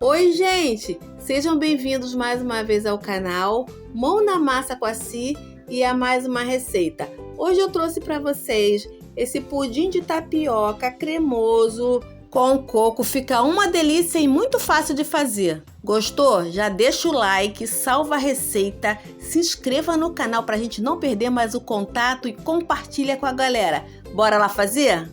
Oi, gente! Sejam bem-vindos mais uma vez ao canal Mão na Massa com a Si e a mais uma receita. Hoje eu trouxe para vocês esse pudim de tapioca cremoso com coco. Fica uma delícia e muito fácil de fazer. Gostou? Já deixa o like, salva a receita, se inscreva no canal para a gente não perder mais o contato e compartilha com a galera. Bora lá fazer?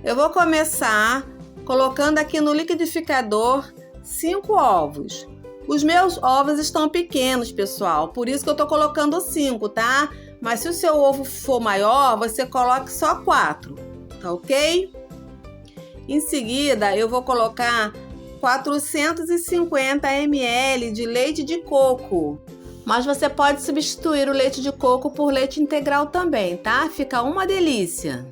Eu vou começar colocando aqui no liquidificador 5 ovos. Os meus ovos estão pequenos, pessoal, por isso que eu tô colocando 5, tá? Mas se o seu ovo for maior, você coloque só 4, tá ok? Em seguida, eu vou colocar 450 ml de leite de coco. Mas você pode substituir o leite de coco por leite integral também, tá? Fica uma delícia.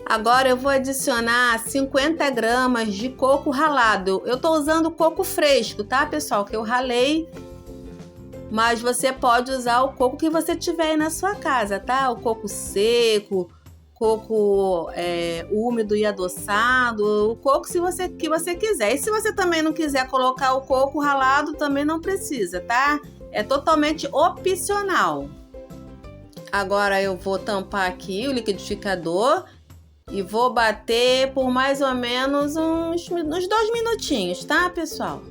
Agora eu vou adicionar 50 gramas de coco ralado. Eu tô usando coco fresco, tá, pessoal? Que eu ralei. Mas você pode usar o coco que você tiver aí na sua casa, tá? O coco seco, coco úmido e adoçado, o coco que você quiser. E se você também não quiser colocar o coco ralado, também não precisa, tá? É totalmente opcional. Agora eu vou tampar aqui o liquidificador e vou bater por mais ou menos uns 2 minutinhos, tá, pessoal?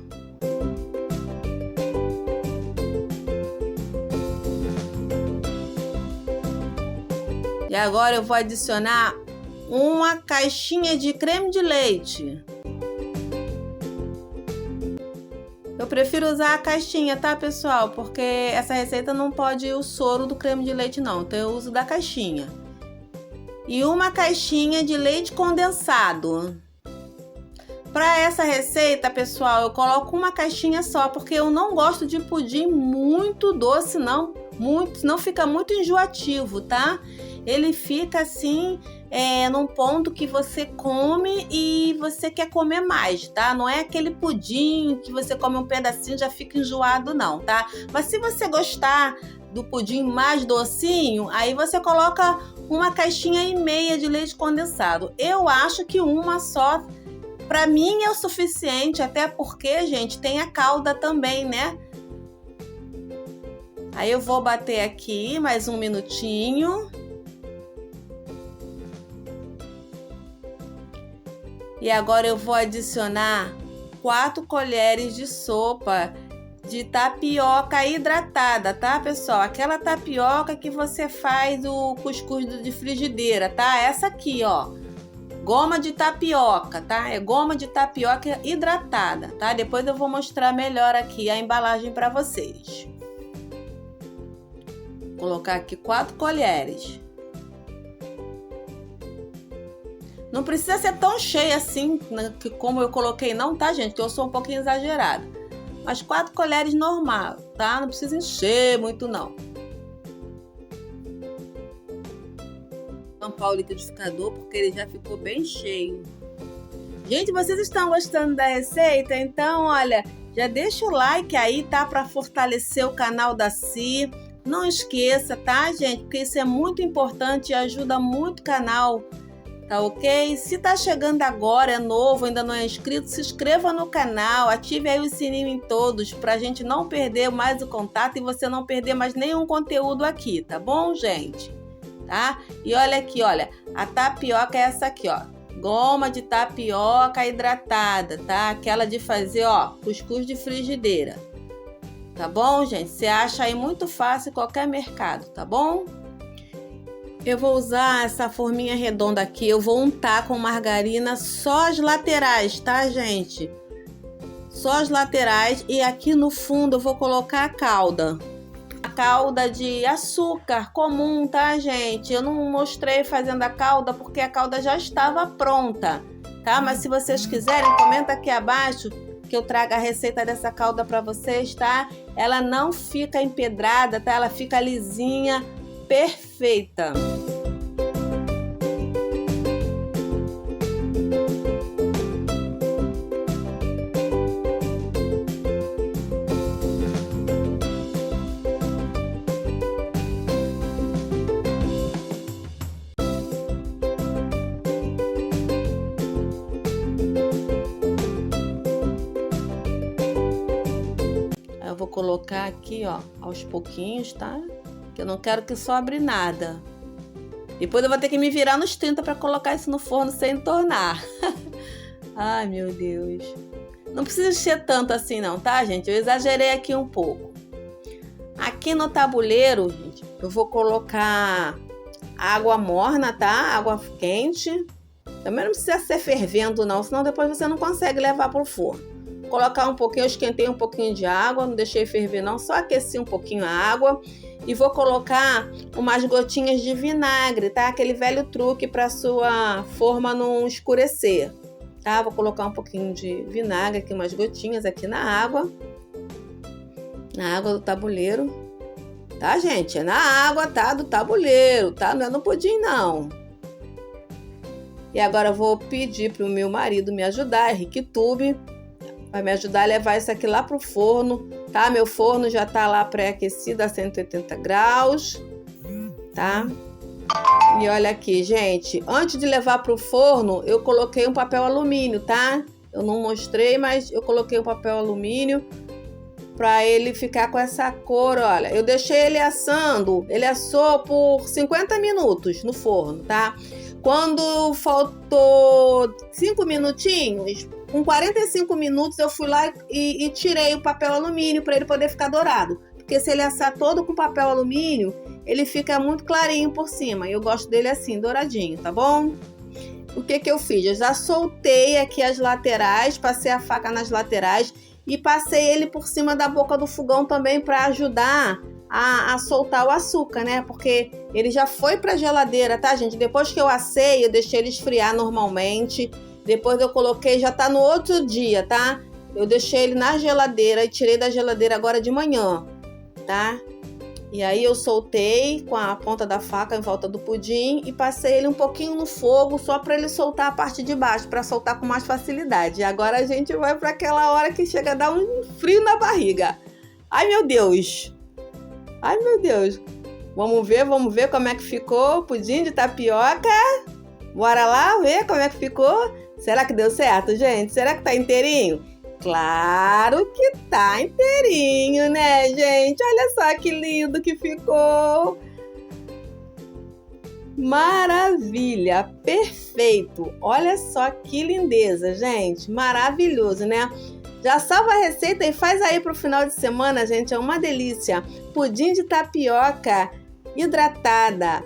E agora eu vou adicionar uma caixinha de creme de leite. Eu prefiro usar a caixinha, tá, pessoal? Porque essa receita não pode o soro do creme de leite, não. Então eu uso da caixinha. E uma caixinha de leite condensado. Para essa receita, pessoal, eu coloco uma caixinha só, porque eu não gosto de pudim muito doce, não fica muito enjoativo, tá? Ele fica assim, num ponto que você come e você quer comer mais, tá? Não é aquele pudim que você come um pedacinho e já fica enjoado, não, tá? Mas se você gostar do pudim mais docinho, aí você coloca uma caixinha e meia de leite condensado. Eu acho que uma só, para mim, é o suficiente, até porque, gente, tem a calda também, né? Aí eu vou bater aqui mais um minutinho. E agora eu vou adicionar 4 colheres de sopa de tapioca hidratada, tá, pessoal? Aquela tapioca que você faz o cuscuz de frigideira, tá? Essa aqui, ó. Goma de tapioca, tá? É goma de tapioca hidratada, tá? Depois eu vou mostrar melhor aqui a embalagem para vocês. Vou colocar aqui 4 colheres. Não precisa ser tão cheia assim, como eu coloquei não, tá, gente? Que eu sou um pouquinho exagerada. Mas 4 colheres normal, tá? Não precisa encher muito, não. Vou tampar o liquidificador porque ele já ficou bem cheio. Gente, vocês estão gostando da receita? Então, olha, já deixa o like aí, tá? Para fortalecer o canal da Si. Não esqueça, tá, gente? Porque isso é muito importante e ajuda muito o canal. Tá ok? Se tá chegando agora, é novo, ainda não é inscrito, se inscreva no canal, ative aí o sininho em todos pra gente não perder mais o contato e você não perder mais nenhum conteúdo aqui, tá bom, gente? Tá? E olha aqui, olha, a tapioca é essa aqui, ó, goma de tapioca hidratada, tá? Aquela de fazer, ó, cuscuz de frigideira, tá bom, gente? Você acha aí muito fácil em qualquer mercado, tá bom? Eu vou usar essa forminha redonda aqui, eu vou untar com margarina só as laterais, tá, gente? Só as laterais e aqui no fundo eu vou colocar a calda. A calda de açúcar comum, tá, gente? Eu não mostrei fazendo a calda porque a calda já estava pronta, tá? Mas se vocês quiserem, comenta aqui abaixo que eu trago a receita dessa calda para vocês, tá? Ela não fica empedrada, tá? Ela fica lisinha, perfeita. colocar aqui, ó, aos pouquinhos, tá? Que eu não quero que sobre nada. Depois eu vou ter que me virar nos 30 para colocar isso no forno sem entornar. Ai, meu Deus. Não precisa ser tanto assim não, tá, gente? Eu exagerei aqui um pouco. Aqui no tabuleiro, gente, eu vou colocar água morna, tá? Água quente. Também não precisa ser fervendo não, senão depois você não consegue levar pro forno. Colocar um pouquinho, eu esquentei um pouquinho de água, não deixei ferver não, só aqueci um pouquinho a água. E vou colocar umas gotinhas de vinagre, tá? Aquele velho truque para sua forma não escurecer, tá? Vou colocar um pouquinho de vinagre aqui, umas gotinhas aqui na água do tabuleiro, tá, gente? É na água, tá? Do tabuleiro, tá? Não é no pudim, não. E agora eu vou pedir pro meu marido me ajudar, Henrique Tube, vai me ajudar a levar isso aqui lá pro forno, tá? Meu forno já tá lá pré-aquecido a 180 graus, tá? E olha aqui, gente, antes de levar pro forno, eu coloquei um papel alumínio, tá? Eu não mostrei, mas eu coloquei um papel alumínio para ele ficar com essa cor, olha. Eu deixei ele assando, ele assou por 50 minutos no forno, tá? Quando faltou 5 minutinhos, com 45 minutos eu fui lá e tirei o papel alumínio para ele poder ficar dourado. Porque se ele assar todo com papel alumínio, ele fica muito clarinho por cima. E eu gosto dele assim, douradinho, tá bom? O que eu fiz? Eu já soltei aqui as laterais, passei a faca nas laterais e passei ele por cima da boca do fogão também para ajudar a soltar o açúcar, né? Porque ele já foi para a geladeira, tá, gente? Depois que eu assei, eu deixei ele esfriar normalmente. Depois eu coloquei, já tá no outro dia, tá? Eu deixei ele na geladeira e tirei da geladeira agora de manhã, tá? E aí eu soltei com a ponta da faca em volta do pudim e passei ele um pouquinho no fogo só para ele soltar a parte de baixo, para soltar com mais facilidade. E agora a gente vai para aquela hora que chega a dar um frio na barriga. Ai, meu Deus! Ai, meu Deus! Vamos ver como é que ficou o pudim de tapioca. Bora lá ver como é que ficou. Será que deu certo, gente? Será que tá inteirinho? Claro que tá inteirinho, né, gente? Olha só que lindo que ficou! Maravilha! Perfeito! Olha só que lindeza, gente! Maravilhoso, né? Já salva a receita e faz aí pro final de semana, gente. É uma delícia! Pudim de tapioca hidratada.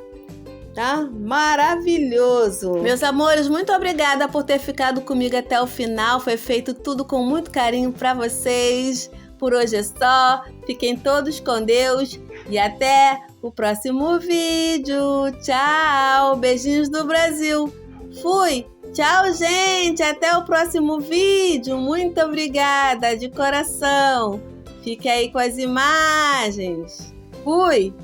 Tá? Maravilhoso! Meus amores, muito obrigada por ter ficado comigo até o final. Foi feito tudo com muito carinho para vocês. Por hoje é só. Fiquem todos com Deus e até o próximo vídeo. Tchau! Beijinhos do Brasil. Fui! Tchau, gente! Até o próximo vídeo. Muito obrigada de coração. Fique aí com as imagens. Fui!